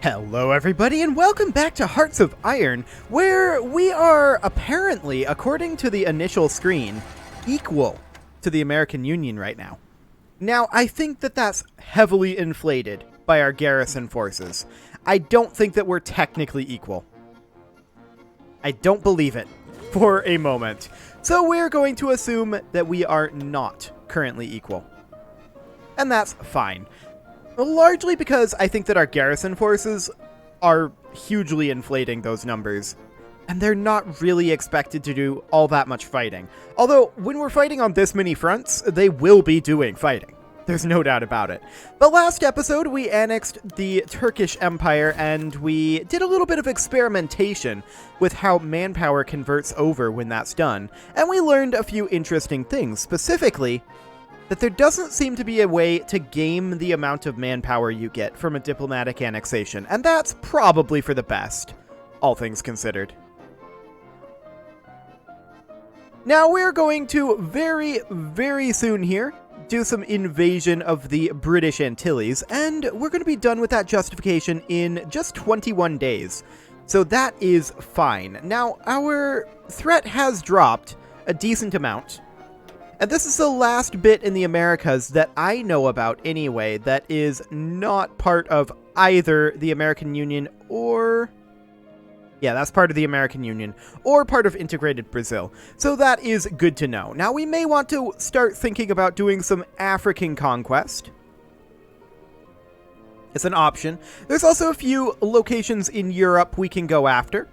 Hello everybody and welcome back to Hearts of Iron, where we are apparently, according to the initial screen, equal to the American Union right now. Now, I think that that's heavily inflated by our garrison forces. I don't think that we're technically equal. I don't believe it for a moment. So we're going to assume that we are not currently equal. And that's fine. Largely because I think that our garrison forces are hugely inflating those numbers. And they're not really expected to do all that much fighting. Although, when we're fighting on this many fronts, they will be doing fighting. There's no doubt about it. But last episode, we annexed the Turkish Empire, and we did a little bit of experimentation with how manpower converts over when that's done. And we learned a few interesting things, specifically that there doesn't seem to be a way to game the amount of manpower you get from a diplomatic annexation, and that's probably for the best, all things considered. Now we're going to very soon here do some invasion of the British Antilles, and we're going to be done with that justification in just 21 days. So that is fine. Now, our threat has dropped a decent amount. And this is the last bit in the Americas that I know about anyway that is not part of either the American Union or... Yeah, that's part of the American Union, or part of integrated Brazil. So that is good to know. Now we may want to start thinking about doing some African conquest. It's an option. There's also a few locations in Europe we can go after.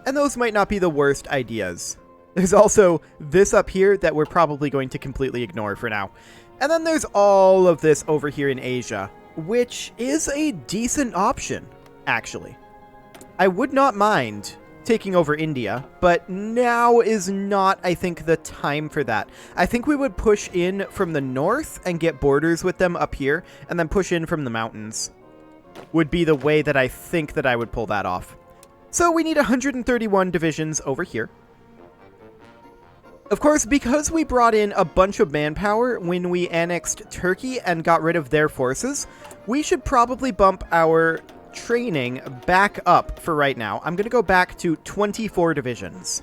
And those might not be the worst ideas. There's also this up here that we're probably going to completely ignore for now. And then there's all of this over here in Asia, which is a decent option, actually. I would not mind taking over India, but now is not, I think, the time for that. I think we would push in from the north and get borders with them up here, and then push in from the mountains. Would be the way that I think that I would pull that off. So we need 131 divisions over here. Of course, because we brought in a bunch of manpower when we annexed Turkey and got rid of their forces, we should probably bump our training back up for right now. I'm going to go back to 24 divisions.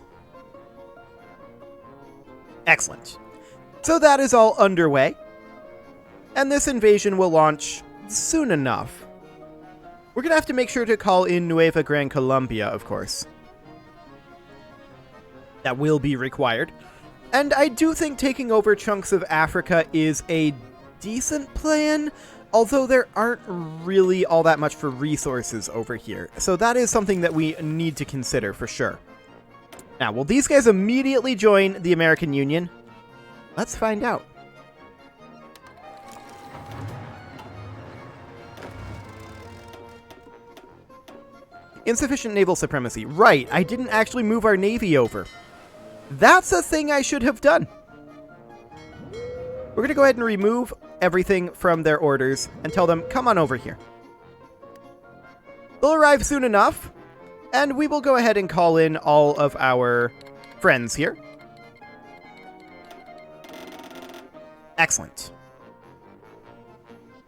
Excellent. So that is all underway. And this invasion will launch soon enough. We're going to have to make sure to call in Nueva Gran Colombia, of course. That will be required. And I do think taking over chunks of Africa is a decent plan, although there aren't really all that much for resources over here. So that is something that we need to consider for sure. Now, will these guys immediately join the American Union? Let's find out. Insufficient naval supremacy. Right, I didn't actually move our navy over. That's a thing I should have done. We're going to go ahead and remove everything from their orders and tell them, come on over here. They'll arrive soon enough, and we will go ahead and call in all of our friends here. Excellent.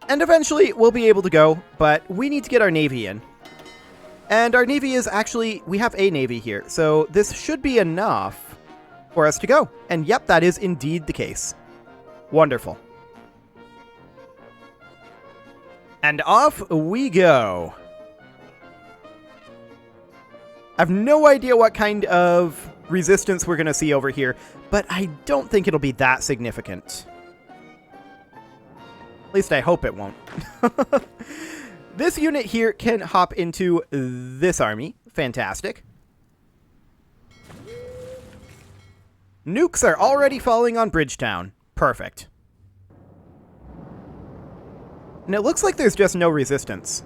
And eventually we'll be able to go, but we need to get our navy in. And our navy is actually, we have a navy here, so this should be enough for us to go. And yep, that is indeed the case. Wonderful. And off we go. I have no idea what kind of resistance we're going to see over here, but I don't think it'll be that significant. At least I hope it won't. This unit here can hop into this army. Fantastic. Nukes are already falling on Bridgetown. Perfect. And it looks like there's just no resistance.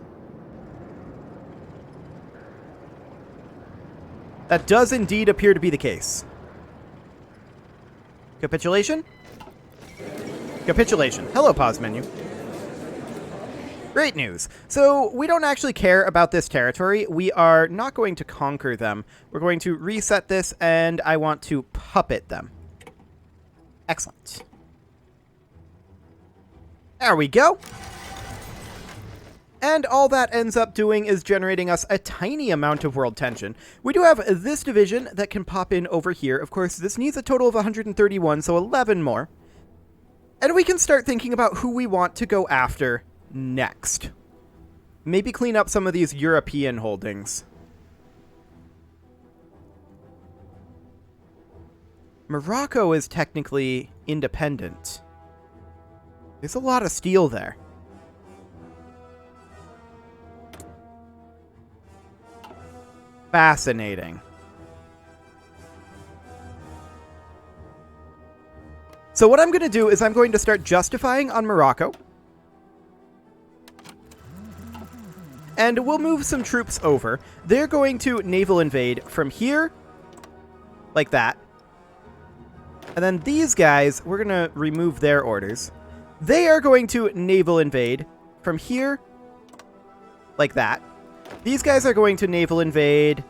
That does indeed appear to be the case. Capitulation? Capitulation. Hello, pause menu. Great news. So we don't actually care about this territory. We are not going to conquer them. We're going to reset this, and I want to puppet them. Excellent. There we go. And all that ends up doing is generating us a tiny amount of world tension. We do have this division that can pop in over here. Of course, this needs a total of 131, so 11 more. And we can start thinking about who we want to go after next. Maybe clean up some of these European holdings. Morocco is technically independent. There's a lot of steel there. Fascinating. So what I'm going to do is I'm going to start justifying on Morocco. And we'll move some troops over. They're going to naval invade from here, like that. And then these guys, we're going to remove their orders. They are going to naval invade from here, like that. These guys are going to naval invade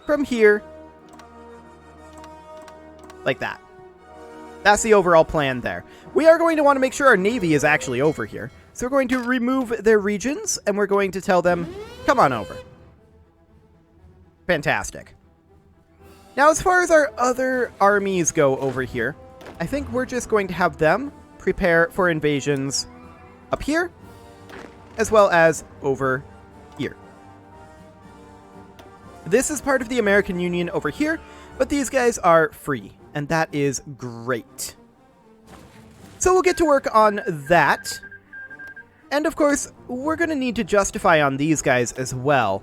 from here, like that. That's the overall plan there. We are going to want to make sure our navy is actually over here. So we're going to remove their regions, and we're going to tell them, come on over. Fantastic. Now, as far as our other armies go over here, I think we're just going to have them prepare for invasions up here, as well as over here. This is part of the American Union over here, but these guys are free, and that is great. So we'll get to work on that. And of course, we're going to need to justify on these guys as well.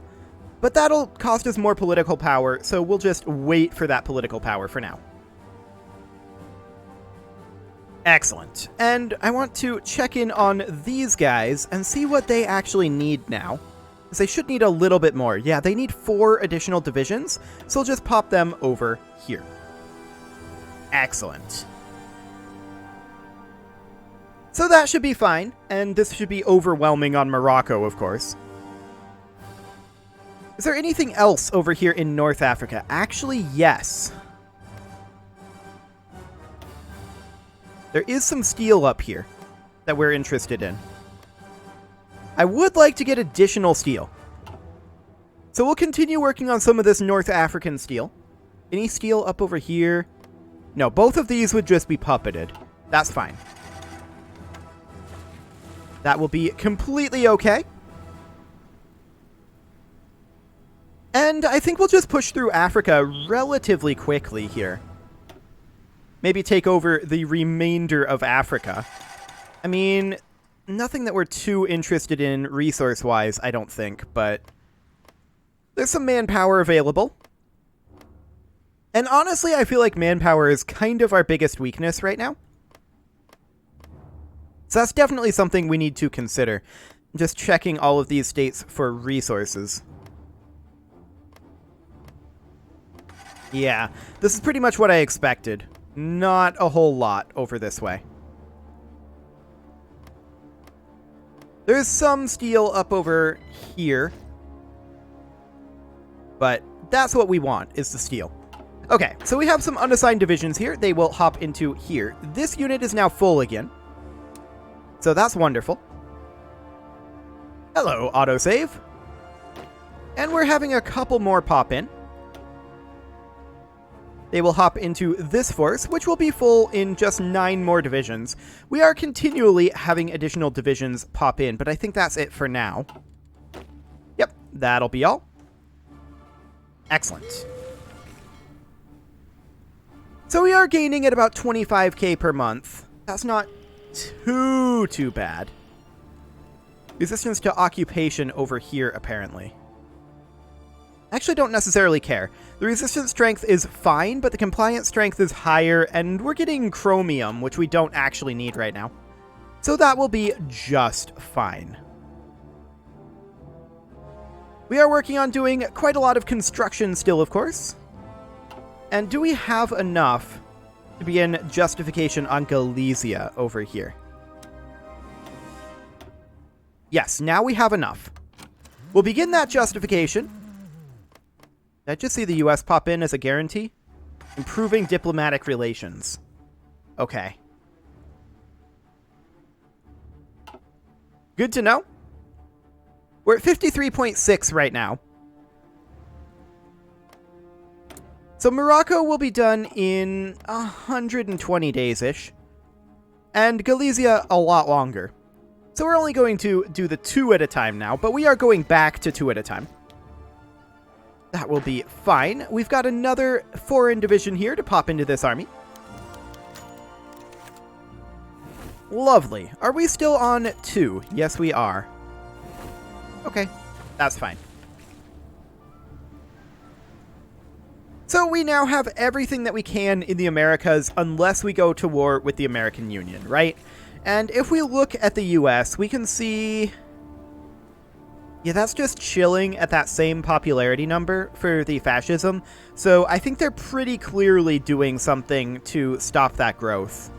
But that'll cost us more political power, so we'll just wait for that political power for now. Excellent. And I want to check in on these guys and see what they actually need now. Because they should need a little bit more. Yeah, they need 4 additional divisions, so we'll just pop them over here. Excellent. So that should be fine, and this should be overwhelming on Morocco, of course. Is there anything else over here in North Africa? Actually, yes. There is some steel up here that we're interested in. I would like to get additional steel. So we'll continue working on some of this North African steel. Any steel up over here? No, both of these would just be puppeted. That's fine. That will be completely okay. And I think we'll just push through Africa relatively quickly here. Maybe take over the remainder of Africa. I mean, nothing that we're too interested in resource-wise, I don't think, but there's some manpower available. And honestly, I feel like manpower is kind of our biggest weakness right now. So that's definitely something we need to consider. Just checking all of these states for resources. Yeah, this is pretty much what I expected. Not a whole lot over this way. There's some steel up over here. But that's what we want, is the steel. Okay, so we have some unassigned divisions here. They will hop into here. This unit is now full again. So that's wonderful. Hello, autosave. And we're having a couple more pop in. They will hop into this force, which will be full in just 9 more divisions. We are continually having additional divisions pop in, but I think that's it for now. Yep, that'll be all. Excellent. So we are gaining at about 25k per month. That's not too bad. Resistance to occupation over here, apparently. I actually don't necessarily care. The resistance strength is fine, but the compliance strength is higher, and we're getting chromium, which we don't actually need right now. So that will be just fine. We are working on doing quite a lot of construction still, of course. And do we have enough to begin justification on Galicia over here? Yes, now we have enough. We'll begin that justification. Did I just see the US pop in as a guarantee? Improving diplomatic relations. Okay. Good to know. We're at 53.6 right now. So Morocco will be done in 120 days-ish. And Galicia a lot longer. So we're only going to do the 2 at a time now, but we are going back to 2 at a time. That will be fine. We've got another foreign division here to pop into this army. Lovely. Are we still on 2? Yes, we are. Okay, that's fine. So we now have everything that we can in the Americas unless we go to war with the American Union, right? And if we look at the US, we can see... Yeah, that's just chilling at that same popularity number for the fascism. So I think they're pretty clearly doing something to stop that growth.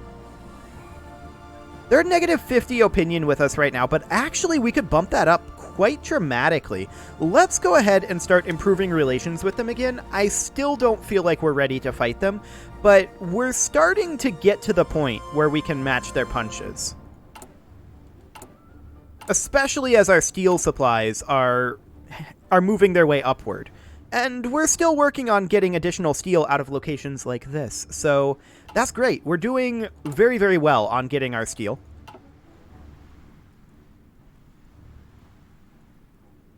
They're at negative 50 opinion with us right now, but actually we could bump that up quite dramatically. Let's go ahead and start improving relations with them again. I still don't feel like we're ready to fight them, but we're starting to get to the point where we can match their punches. Especially as our steel supplies are moving their way upward. And we're still working on getting additional steel out of locations like this. So that's great. We're doing very, very well on getting our steel.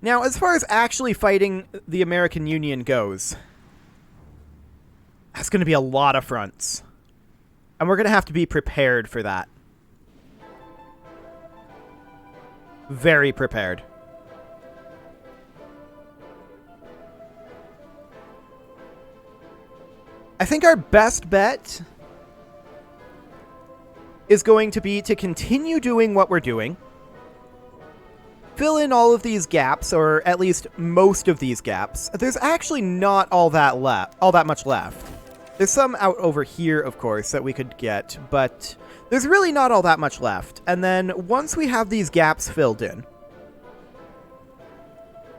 Now, as far as actually fighting the American Union goes, that's going to be a lot of fronts. And we're going to have to be prepared for that. Very prepared. I think our best bet is going to be to continue doing what we're doing. Fill in all of these gaps, or at least most of these gaps. There's actually not all that much left. There's some out over here, of course, that we could get, but there's really not all that much left. And then once we have these gaps filled in,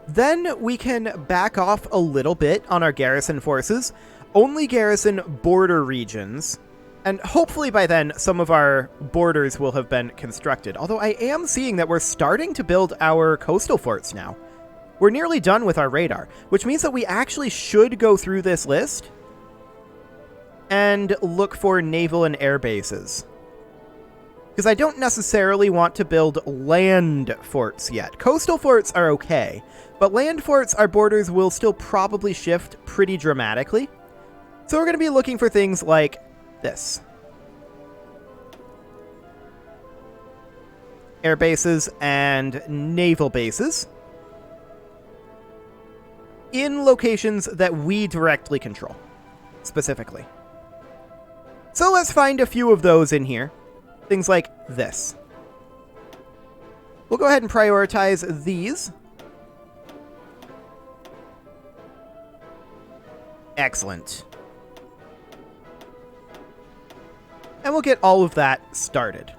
then we can back off a little bit on our garrison forces, only garrison border regions, and hopefully by then some of our borders will have been constructed. Although I am seeing that we're starting to build our coastal forts now. We're nearly done with our radar, which means that we actually should go through this list and look for naval and air bases. Because I don't necessarily want to build land forts yet. Coastal forts are okay, but land forts, our borders will still probably shift pretty dramatically. So we're going to be looking for things like this. Air bases and naval bases in locations that we directly control, specifically. So let's find a few of those in here. Things like this. We'll go ahead and prioritize these. Excellent. And we'll get all of that started.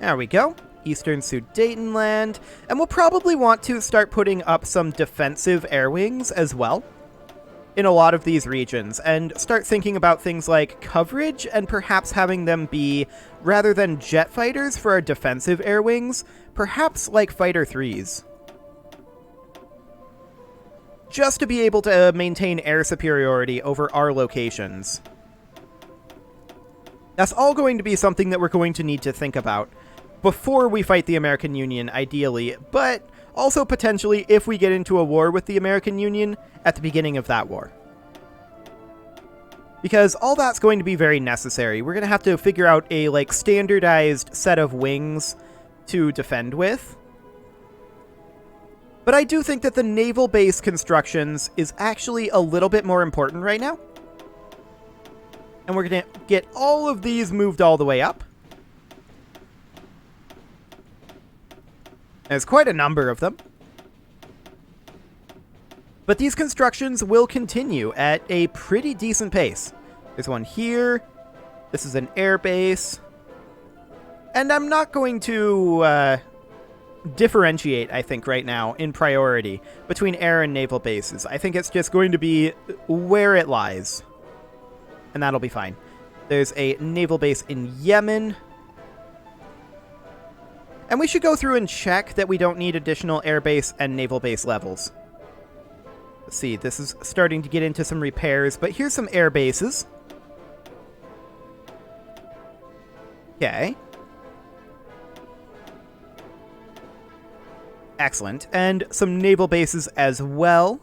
There we go. Eastern Sudetenland. And we'll probably want to start putting up some defensive air wings as well in a lot of these regions, and start thinking about things like coverage and perhaps having them be, rather than jet fighters for our defensive air wings, perhaps like fighter 3s. Just to be able to maintain air superiority over our locations. That's all going to be something that we're going to need to think about before we fight the American Union, ideally, but also potentially if we get into a war with the American Union at the beginning of that war. Because all that's going to be very necessary. We're going to have to figure out a standardized set of wings to defend with. But I do think that the naval base constructions is actually a little bit more important right now. And we're going to get all of these moved all the way up. There's quite a number of them. But these constructions will continue at a pretty decent pace. There's one here. This is an air base. And I'm not going to differentiate, I think, right now in priority between air and naval bases. I think it's just going to be where it lies. And that'll be fine. There's a naval base in Yemen. And we should go through and check that we don't need additional air base and naval base levels. Let's see, this is starting to get into some repairs, but here's some air bases. Okay. Excellent. And some naval bases as well.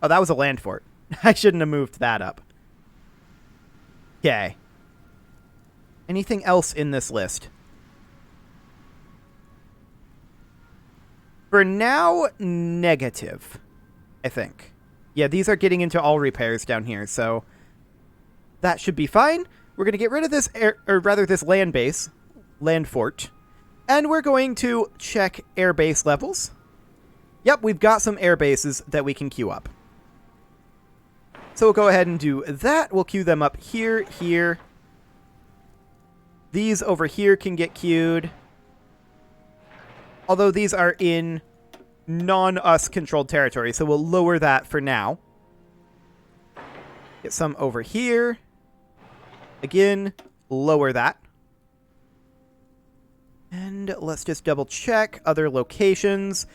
Oh, that was a land fort. I shouldn't have moved that up. Okay. Anything else in this list? For now, negative, I think. Yeah, these are getting into all repairs down here, so that should be fine. We're going to get rid of this this land base, land fort, and we're going to check air base levels. Yep, we've got some air bases that we can queue up. So we'll go ahead and do that. We'll queue them up here, here. These over here can get queued. Although these are in non-us controlled territory, so we'll lower that for now. Get some over here. Again, lower that. And let's just double check other locations.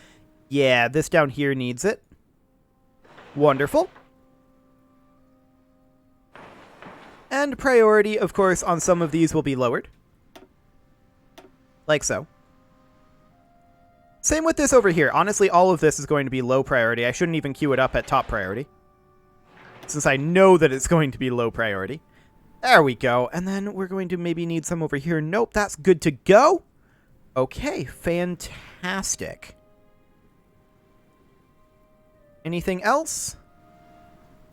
Yeah, this down here needs it. Wonderful. And priority, of course, on some of these will be lowered. Like so. Same with this over here. Honestly, all of this is going to be low priority. I shouldn't even queue it up at top priority, since I know that it's going to be low priority. There we go. And then we're going to maybe need some over here. Nope, that's good to go. Okay, fantastic. Anything else?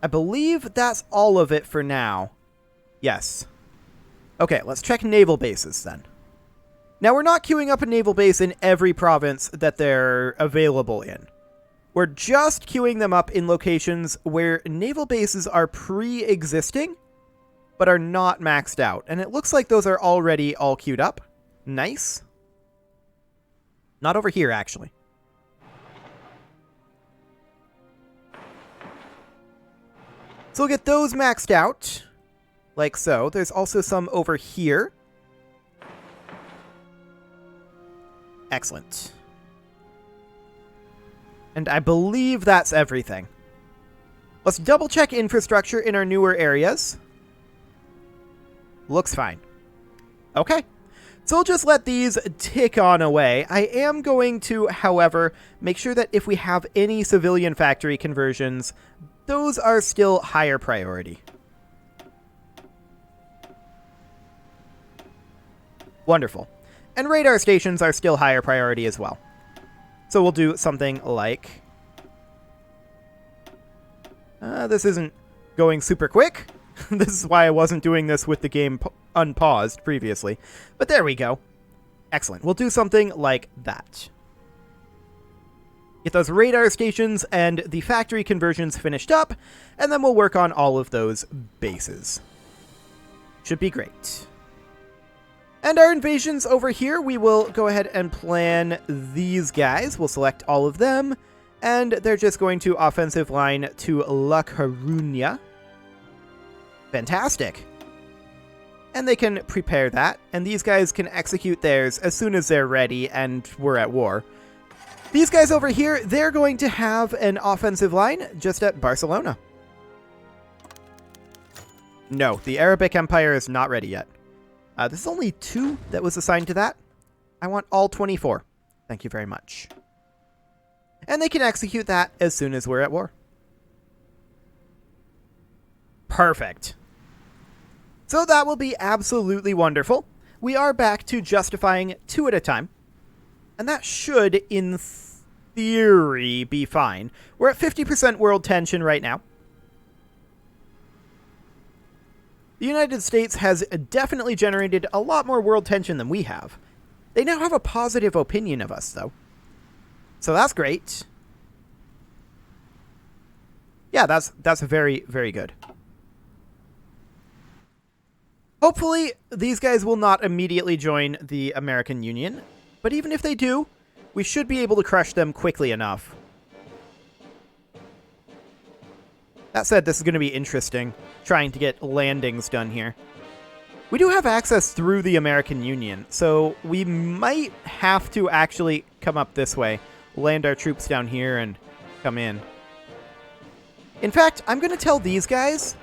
I believe that's all of it for now. Yes. Okay, let's check naval bases then. Now, we're not queuing up a naval base in every province that they're available in. We're just queuing them up in locations where naval bases are pre-existing, but are not maxed out. And it looks like those are already all queued up. Nice. Not over here, actually. So we'll get those maxed out, like so. There's also some over here. Excellent. And I believe that's everything. Let's double check infrastructure in our newer areas. Looks fine. Okay. So we'll just let these tick on away. I am going to, however, make sure that if we have any civilian factory conversions, those are still higher priority. Wonderful. And radar stations are still higher priority as well. So we'll do something like... this isn't going super quick. This is why I wasn't doing this with the game unpaused previously. But there we go. Excellent. We'll do something like that. Get those radar stations and the factory conversions finished up, and then we'll work on all of those bases. Should be great. And our invasions over here, we will go ahead and plan these guys. We'll select all of them, and they're just going to offensive line to La Coruña. Fantastic. And they can prepare that, and these guys can execute theirs as soon as they're ready and we're at war. These guys over here, they're going to have an offensive line just at Barcelona. No, the Arabic Empire is not ready yet. This is only 2 that was assigned to that. I want all 24. Thank you very much. And they can execute that as soon as we're at war. Perfect. So that will be absolutely wonderful. We are back to justifying 2 at a time. And that should, in theory, be fine. We're at 50% world tension right now. The United States has definitely generated a lot more world tension than we have. They now have a positive opinion of us, though. So that's great. Yeah, that's very, very good. Hopefully, these guys will not immediately join the American Union. But even if they do, we should be able to crush them quickly enough. That said, this is going to be interesting, trying to get landings done here. We do have access through the American Union, so we might have to actually come up this way, land our troops down here, and come in. In fact, I'm going to tell these guys,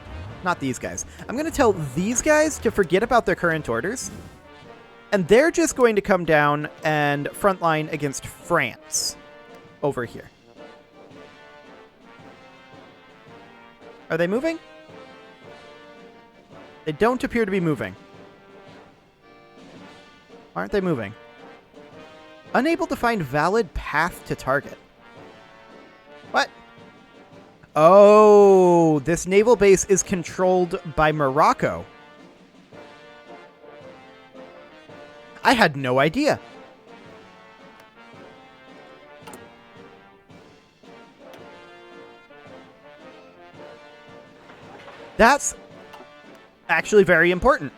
not these guys, I'm going to tell these guys to forget about their current orders, and they're just going to come down and frontline against France over here. Are they moving? They don't appear to be moving. Aren't they moving? Unable to find valid path to target. What? Oh, this naval base is controlled by Morocco. I had no idea. That's actually very important.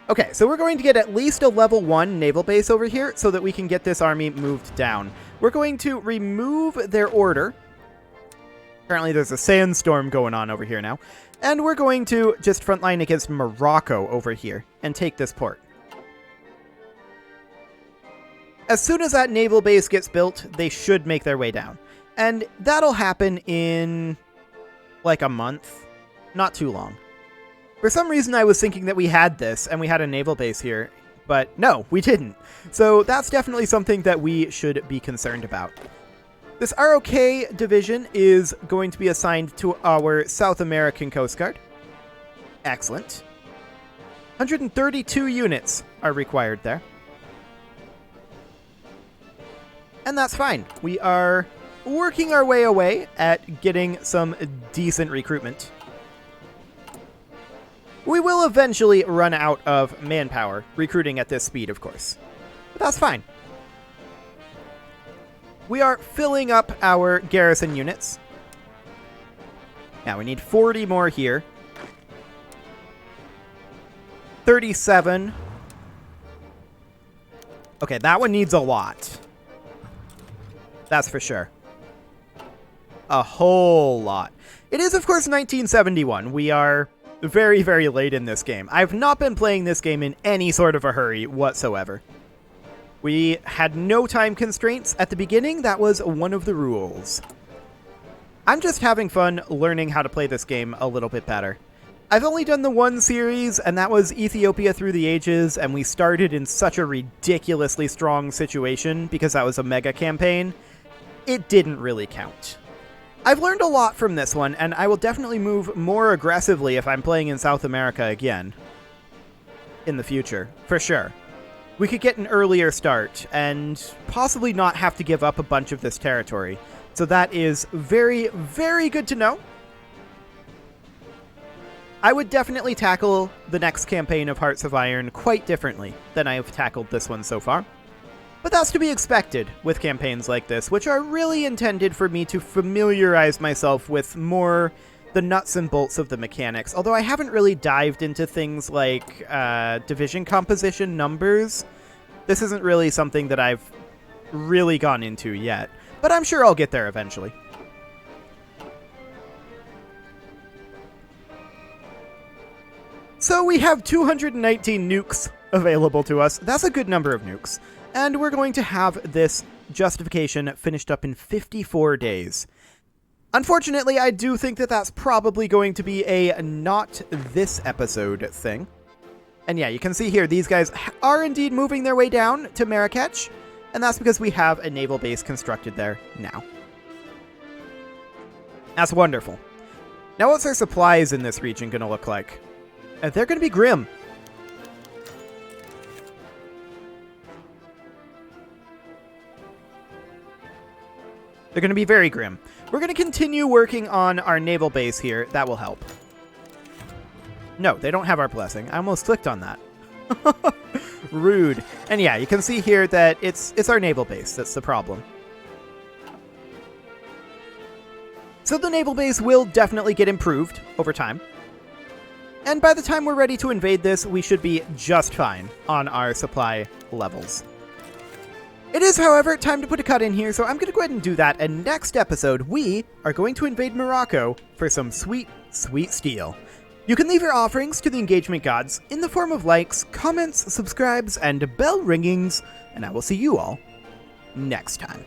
Okay, so we're going to get at least a level 1 naval base over here so that we can get this army moved down. We're going to remove their order. Apparently there's a sandstorm going on over here now. And we're going to just frontline against Morocco over here and take this port. As soon as that naval base gets built, they should make their way down. And that'll happen in like a month. Not too long. For some reason, I was thinking that we had this and we had a naval base here, but no, we didn't. So that's definitely something that we should be concerned about. This ROK division is going to be assigned to our South American Coast Guard. Excellent. 132 units are required there. And that's fine. We are working our way away at getting some decent recruitment. We will eventually run out of manpower, recruiting at this speed, of course. But that's fine. We are filling up our garrison units. Now, we need 40 more here. 37. Okay, that one needs a lot. That's for sure. A whole lot. It is, of course, 1971. We are very, very late in this game. I've not been playing this game in any sort of a hurry whatsoever. We had no time constraints at the beginning. That was one of the rules. I'm just having fun learning how to play this game a little bit better. I've only done the one series, and that was Ethiopia Through the Ages, and we started in such a ridiculously strong situation because that was a mega campaign. It didn't really count. I've learned a lot from this one, and I will definitely move more aggressively if I'm playing in South America again. In the future, for sure. We could get an earlier start, and possibly not have to give up a bunch of this territory. So that is very, very good to know. I would definitely tackle the next campaign of Hearts of Iron quite differently than I have tackled this one so far. But that's to be expected with campaigns like this, which are really intended for me to familiarize myself with more the nuts and bolts of the mechanics, although I haven't really dived into things like division composition numbers. This isn't really something that I've really gone into yet, but I'm sure I'll get there eventually. So we have 219 nukes available to us. That's a good number of nukes. And we're going to have this justification finished up in 54 days. Unfortunately, I do think that that's probably going to be a not this episode thing. And yeah, you can see here, these guys are indeed moving their way down to Marrakech, and that's because we have a naval base constructed there now. That's wonderful. Now what's our supplies in this region going to look like? They're going to be grim. They're going to be very grim. We're going to continue working on our naval base here. That will help. No, they don't have our blessing. I almost clicked on that. Rude. And yeah, you can see here that it's our naval base that's the problem. So the naval base will definitely get improved over time. And by the time we're ready to invade this, we should be just fine on our supply levels. It is, however, time to put a cut in here, so I'm going to go ahead and do that. And next episode, we are going to invade Morocco for some sweet, sweet steel. You can leave your offerings to the engagement gods in the form of likes, comments, subscribes, and bell ringings, and I will see you all next time.